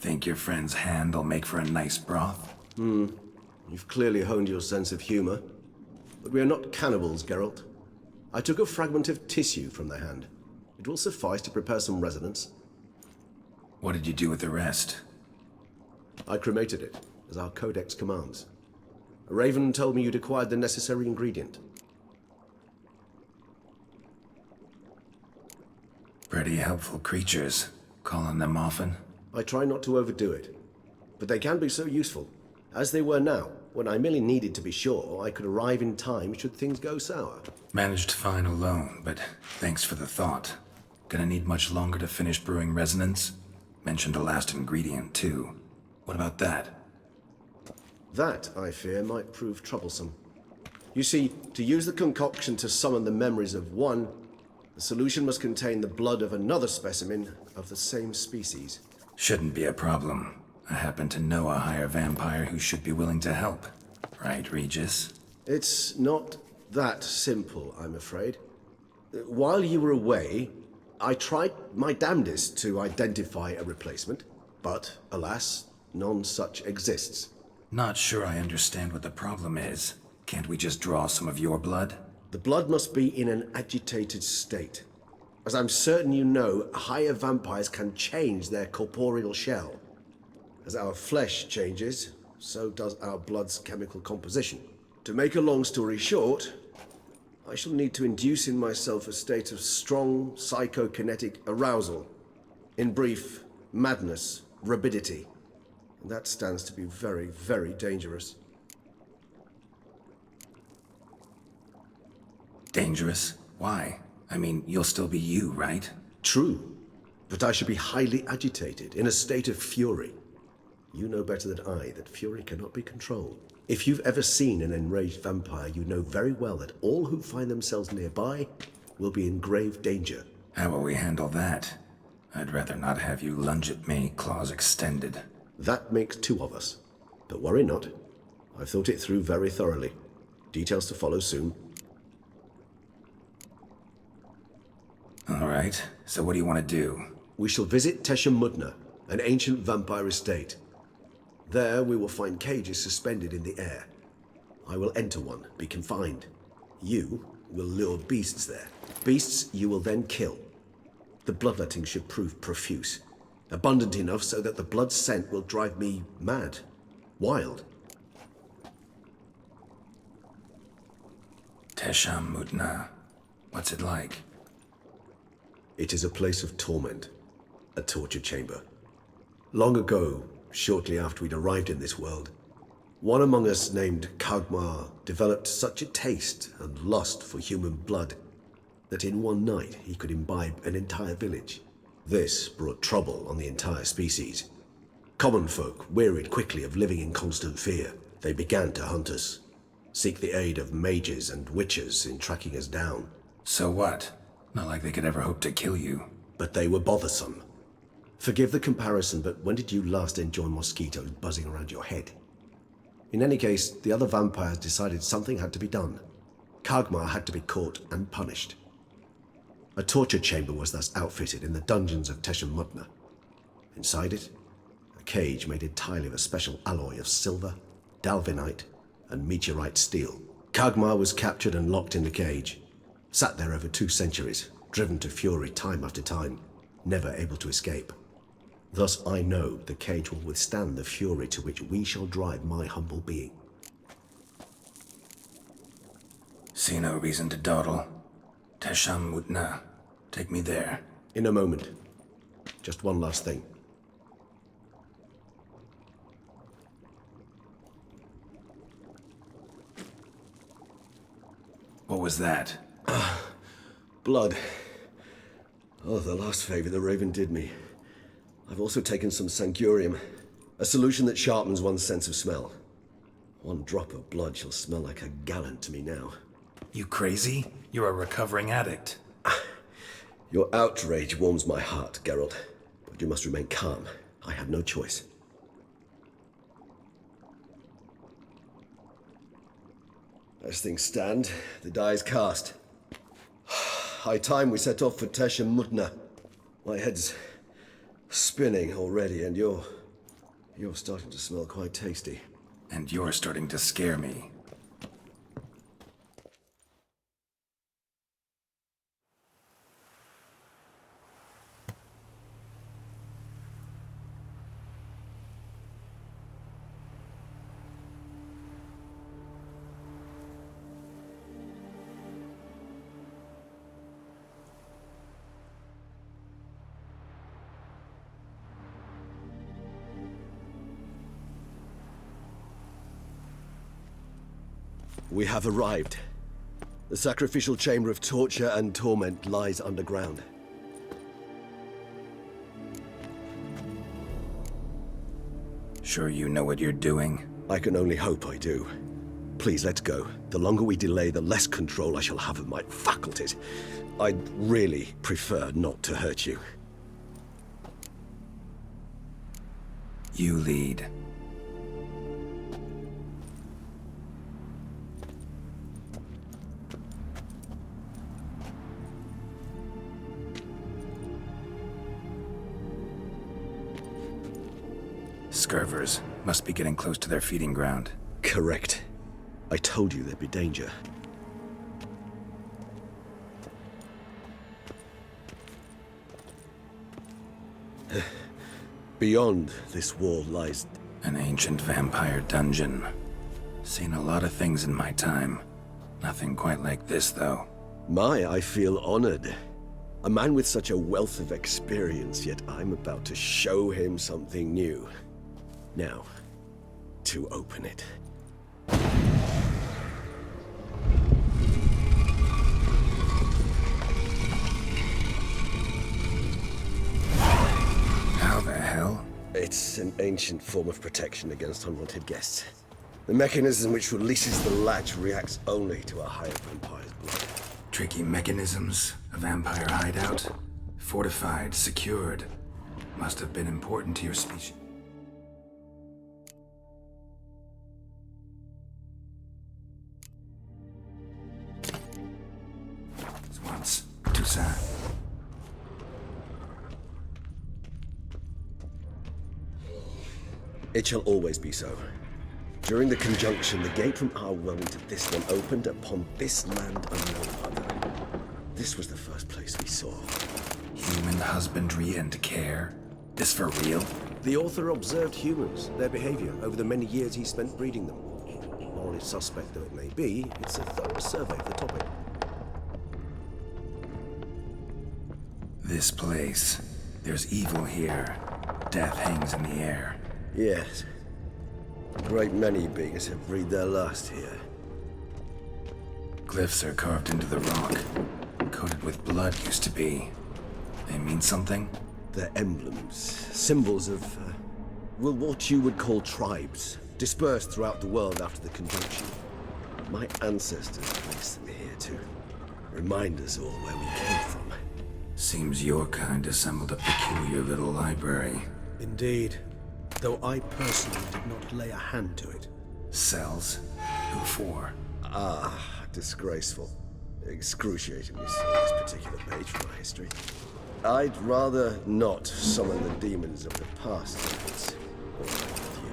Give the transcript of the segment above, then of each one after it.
Think your friend's hand'll make for a nice broth? You've clearly honed your sense of humor. But we are not cannibals, Geralt. I took a fragment of tissue from the hand. It will suffice to prepare some resonance. What did you do with the rest? I cremated it, as our codex commands. A raven told me you'd acquired the necessary ingredient. Pretty helpful creatures. Calling them often? I try not to overdo it, but they can be so useful, as they were now, when I merely needed to be sure I could arrive in time should things go sour. Managed fine alone, but thanks for the thought. Gonna need much longer to finish brewing resonance? Mentioned a last ingredient, too. What about that? That, I fear, might prove troublesome. You see, to use the concoction to summon the memories of one, the solution must contain the blood of another specimen of the same species. Shouldn't be a problem. I happen to know a higher vampire who should be willing to help. Right, Regis? It's not that simple, I'm afraid. While you were away, I tried my damnedest to identify a replacement, but alas, none such exists. Not sure I understand what the problem is. Can't we just draw some of your blood? The blood must be in an agitated state. As I'm certain you know, higher vampires can change their corporeal shell. As our flesh changes, so does our blood's chemical composition. To make a long story short, I shall need to induce in myself a state of strong psychokinetic arousal. In brief, madness, rabidity. And that stands to be very, very dangerous. Dangerous? Why? I mean, you'll still be you, right? True, but I should be highly agitated, in a state of fury. You know better than I that fury cannot be controlled. If you've ever seen an enraged vampire, you know very well that all who find themselves nearby will be in grave danger. How will we handle that? I'd rather not have you lunge at me, claws extended. That makes two of us. But worry not. I've thought it through very thoroughly. Details to follow soon. All right, so what do you want to do? We shall visit Teshamudna, an ancient vampire estate. There we will find cages suspended in the air. I will enter one, be confined. You will lure beasts there. Beasts you will then kill. The bloodletting should prove profuse. Abundant enough so that the blood scent will drive me mad. Wild. Teshamudna. What's it like? It is a place of torment. A torture chamber. Long ago, shortly after we'd arrived in this world, one among us named Kagmar developed such a taste and lust for human blood that in one night he could imbibe an entire village. This brought trouble on the entire species. Common folk wearied quickly of living in constant fear. They began to hunt us, seek the aid of mages and witches in tracking us down. So what? Not like they could ever hope to kill you. But they were bothersome. Forgive the comparison, but when did you last enjoy mosquitoes buzzing around your head? In any case, the other vampires decided something had to be done. Kagmar had to be caught and punished. A torture chamber was thus outfitted in the dungeons of Teshamudna. Inside it, a cage made entirely of a special alloy of silver, dalvinite, and meteorite steel. Kagmar was captured and locked in the cage. Sat there over 2 centuries, driven to fury time after time, never able to escape. Thus I know the cage will withstand the fury to which we shall drive my humble being. See no reason to dawdle. Teshamudna. Take me there. In a moment. Just one last thing. What was that? Blood. Oh, the last favor the Raven did me. I've also taken some Sancurium, a solution that sharpens one's sense of smell. One drop of blood shall smell like a gallon to me now. You crazy? You're a recovering addict. Your outrage warms my heart, Geralt, but you must remain calm. I had no choice. As things stand, the die is cast. High time we set off for Teshamudna. My head's spinning already, and you're You're starting to smell quite tasty. And you're starting to scare me. We have arrived. The sacrificial chamber of torture and torment lies underground. Sure you know what you're doing? I can only hope I do. Please, let's go. The longer we delay, the less control I shall have of my faculties. I'd really prefer not to hurt you. You lead. Scurvers must be getting close to their feeding ground. Correct. I told you there'd be danger. Beyond this wall lies... An ancient vampire dungeon. Seen a lot of things in my time. Nothing quite like this, though. I feel honored. A man with such a wealth of experience, yet I'm about to show him something new. Now, to open it. How the hell? It's an ancient form of protection against unwanted guests. The mechanism which releases the latch reacts only to a higher vampire's blood. Tricky mechanisms, a vampire hideout. Fortified, secured. Must have been important to your species. Once, Toussaint. It shall always be so. During the conjunction, the gate from our world into this one opened upon this land and no other. This was the first place we saw. Human husbandry and care? This for real? The author observed humans, their behavior, over the many years he spent breeding them. Morally suspect though it may be, it's a thorough survey of the topic. This place. There's evil here. Death hangs in the air. Yes. A great many beings have breathed their last here. Glyphs are carved into the rock. Coated with blood used to be. They mean something? They're emblems, symbols of, well, what you would call tribes, dispersed throughout the world after the conjunction. My ancestors placed them here to remind us all where we came from. Seems your kind assembled a peculiar little library. Indeed. Though I personally did not lay a hand to it. Cells? Who for? Disgraceful. Excruciatingly so, this particular page from my history. I'd rather not summon the demons of the past if it's all right with you.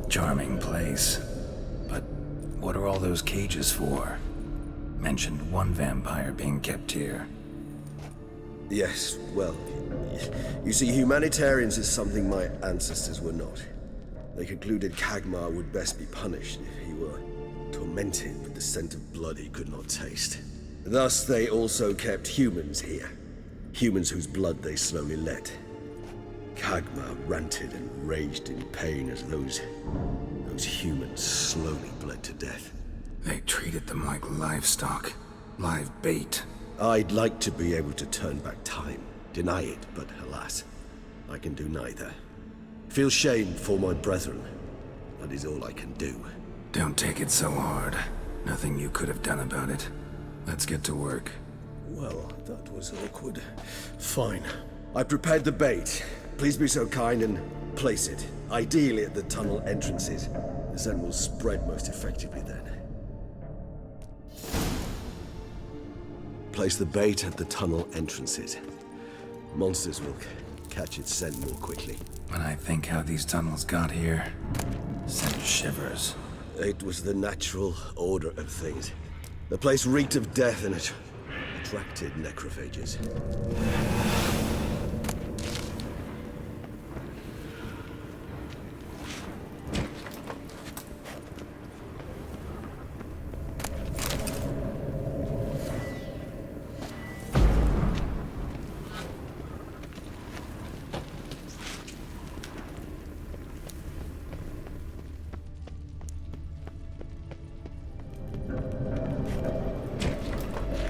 Charming place. But what are all those cages for? Mentioned one vampire being kept here. Yes, well, you see, humanitarians is something my ancestors were not. They concluded Kagmar would best be punished if he were tormented with the scent of blood he could not taste. Thus, they also kept humans here. Humans whose blood they slowly let. Kagma ranted and raged in pain as those humans slowly bled to death. They treated them like livestock. Live bait. I'd like to be able to turn back time, deny it, but alas, I can do neither. Feel shame for my brethren. That is all I can do. Don't take it so hard. Nothing you could have done about it. Let's get to work. Well, that was awkward. Fine. I prepared the bait. Please be so kind and place it, ideally at the tunnel entrances. The scent will spread most effectively then. Place the bait at the tunnel entrances. Monsters will catch its scent more quickly. When I think how these tunnels got here, send shivers. It was the natural order of things. The place reeked of death and it attracted necrophages.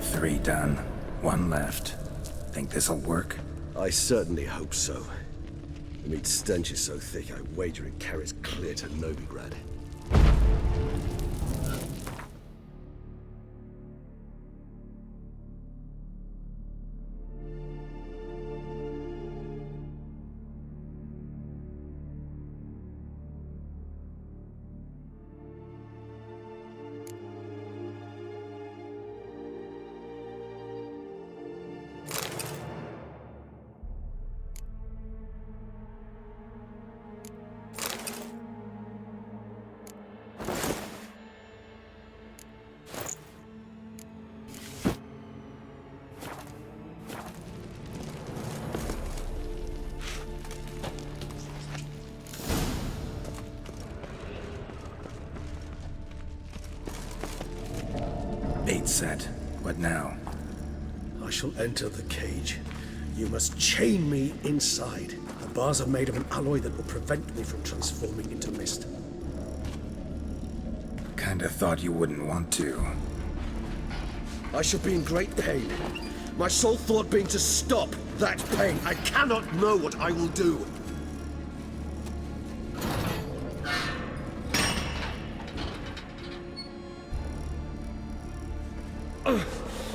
Three done. One left. Think this'll work? I certainly hope so. The meat stench is so thick, I wager it carries clear to Novigrad. Bait set. What now? I shall enter the cage. You must chain me inside. The bars are made of an alloy that will prevent me from transforming into mist. Kinda thought you wouldn't want to. I shall be in great pain. My sole thought being to stop that pain. I cannot know what I will do.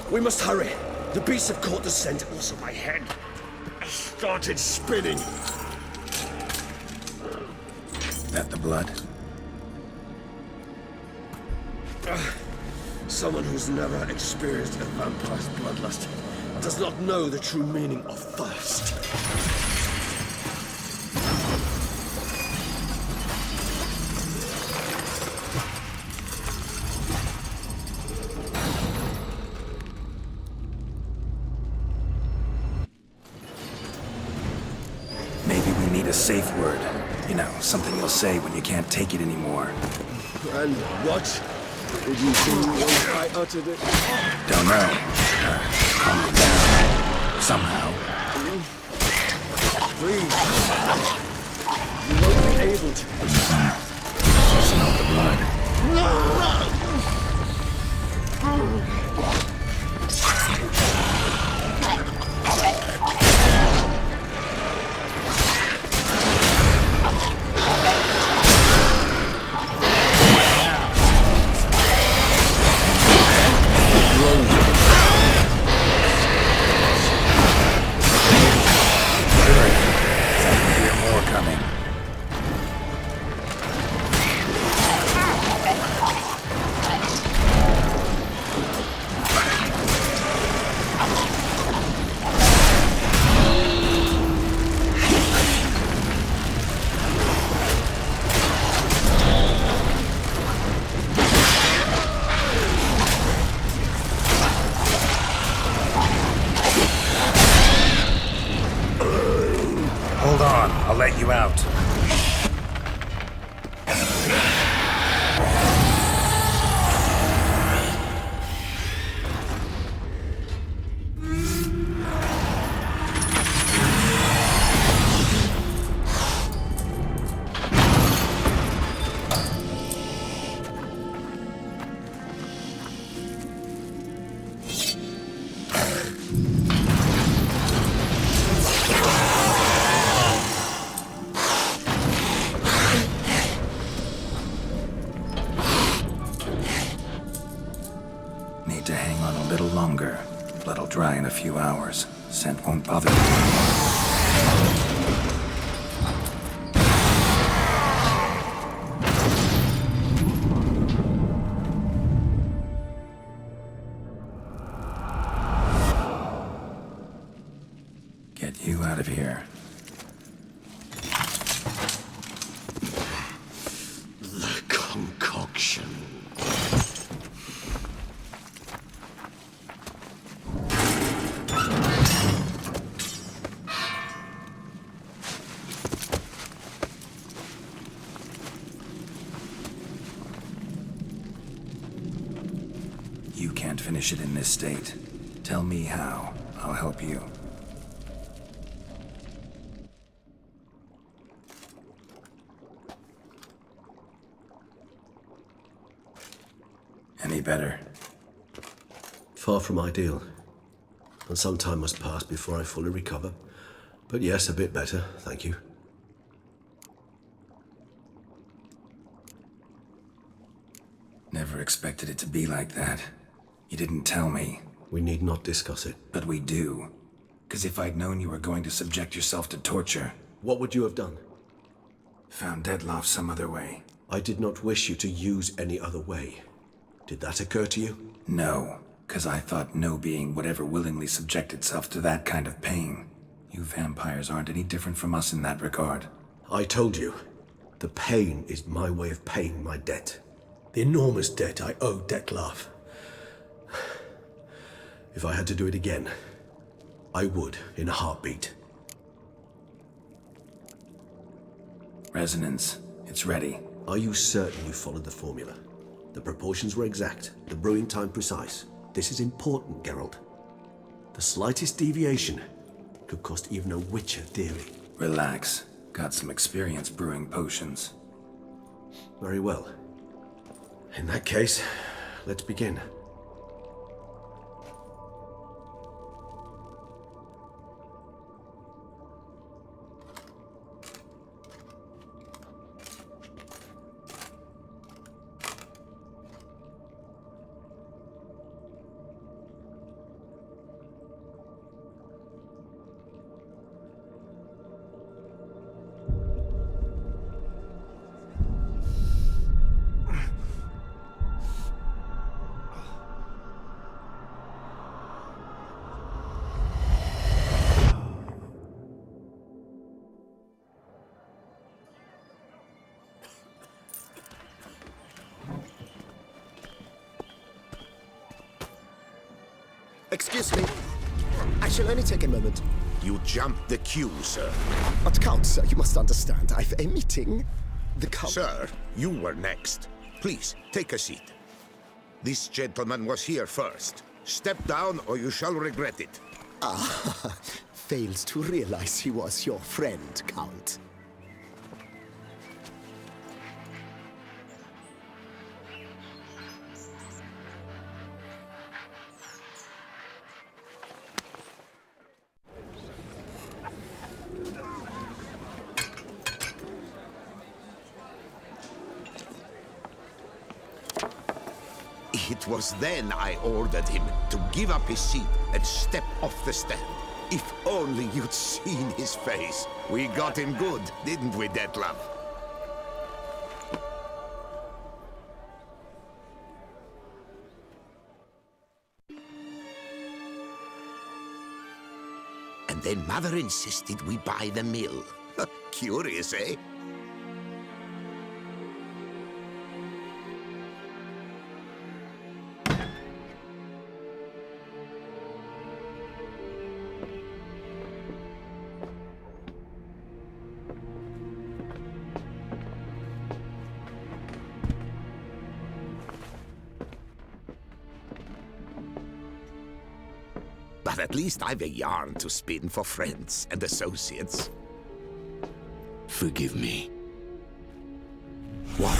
We must hurry. The beasts have caught the scent. Also, my head started spinning. That the blood? Someone who's never experienced a vampire's bloodlust does not know the true meaning of thirst. Maybe we need a safe word. You know, something you'll say when you can't take it anymore. And what did you do when I uttered it? Don't know. Calm me down. Somehow. Breathe. You won't be able to. Smell the blood. little longer. Blood'll dry in a few hours. Scent won't bother you. Get you out of here. The concoction. You can't finish it in this state. Tell me how. I'll help you. Any better? Far from ideal. And some time must pass before I fully recover. But yes, a bit better, thank you. Never expected it to be like that. You didn't tell me. We need not discuss it. But we do. 'Cause if I'd known you were going to subject yourself to torture... What would you have done? Found Dettlaff some other way. I did not wish you to use any other way. Did that occur to you? No, 'cause I thought no being would ever willingly subject itself to that kind of pain. You vampires aren't any different from us in that regard. I told you. The pain is my way of paying my debt. The enormous debt I owe Dettlaff. If I had to do it again, I would in a heartbeat. Resonance. It's ready. Are you certain you followed the formula? The proportions were exact, the brewing time precise. This is important, Geralt. The slightest deviation could cost even a Witcher dearly. Relax. Got some experience brewing potions. Very well. In that case, let's begin. Excuse me. I shall only take a moment. You jumped the queue, sir. But Count, sir, you must understand. I've a meeting. The Count... Sir, you were next. Please, take a seat. This gentleman was here first. Step down or you shall regret it. Ah, fails to realize he was your friend, Count. It was then I ordered him to give up his seat and step off the stand. If only you'd seen his face. We got him good, didn't we, Dettlaff? And then Mother insisted we buy the mill. Curious, eh? But at least I've a yarn to spin for friends and associates. Forgive me. What?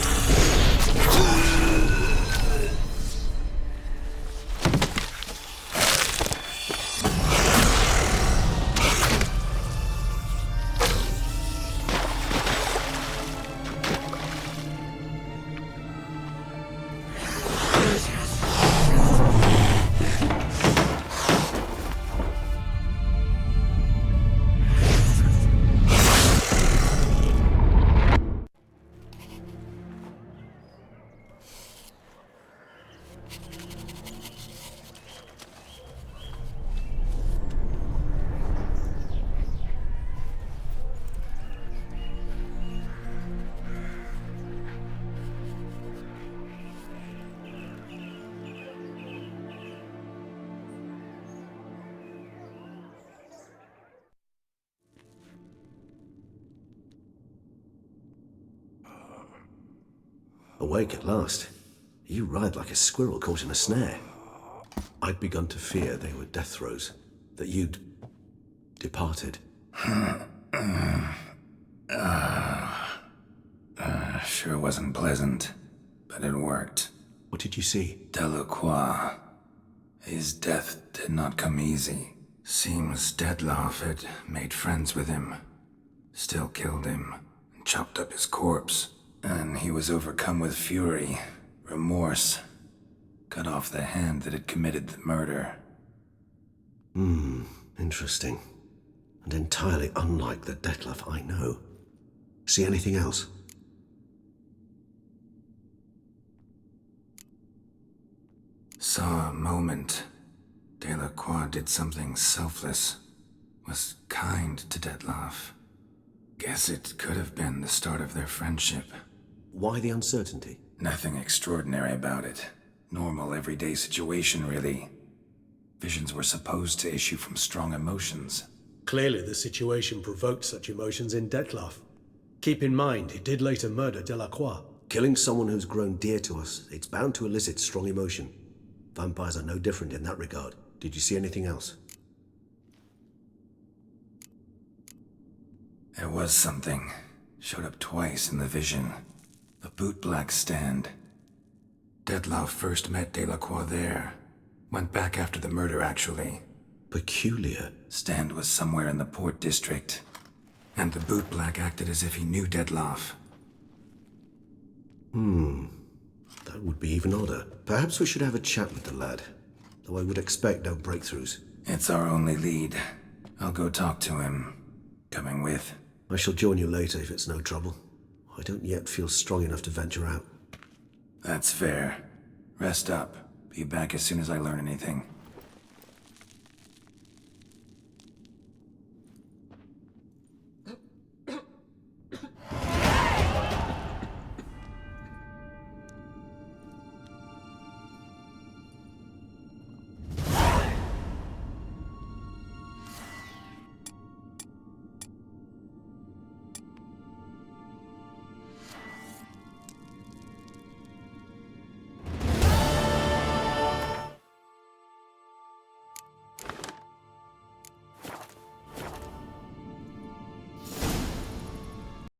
Awake at last. You writhe like a squirrel caught in a snare. I'd begun to fear they were death throes, that you'd departed. Sure wasn't pleasant, but it worked. What did you see? Delacroix. His death did not come easy. Seems Dettlaff had made friends with him. Still killed him, and chopped up his corpse. And he was overcome with fury, remorse. Cut off the hand that had committed the murder. Interesting. And entirely unlike the Dettlaff I know. See anything else? Saw a moment. Delacroix did something selfless. Was kind to Dettlaff. Guess it could have been the start of their friendship. Why the uncertainty? Nothing extraordinary about it. Normal, everyday situation, really. Visions were supposed to issue from strong emotions. Clearly, the situation provoked such emotions in Dettlaff. Keep in mind, he did later murder Delacroix. Killing someone who's grown dear to us, it's bound to elicit strong emotion. Vampires are no different in that regard. Did you see anything else? There was something. Showed up twice in the vision. The bootblack stand. Dettlaff first met Delacroix there. Went back after the murder, actually. Peculiar. Stand was somewhere in the Port District. And the bootblack acted as if he knew Dettlaff. That would be even odder. Perhaps we should have a chat with the lad. Though I would expect no breakthroughs. It's our only lead. I'll go talk to him. Coming with? I shall join you later if it's no trouble. I don't yet feel strong enough to venture out. That's fair. Rest up. Be back as soon as I learn anything.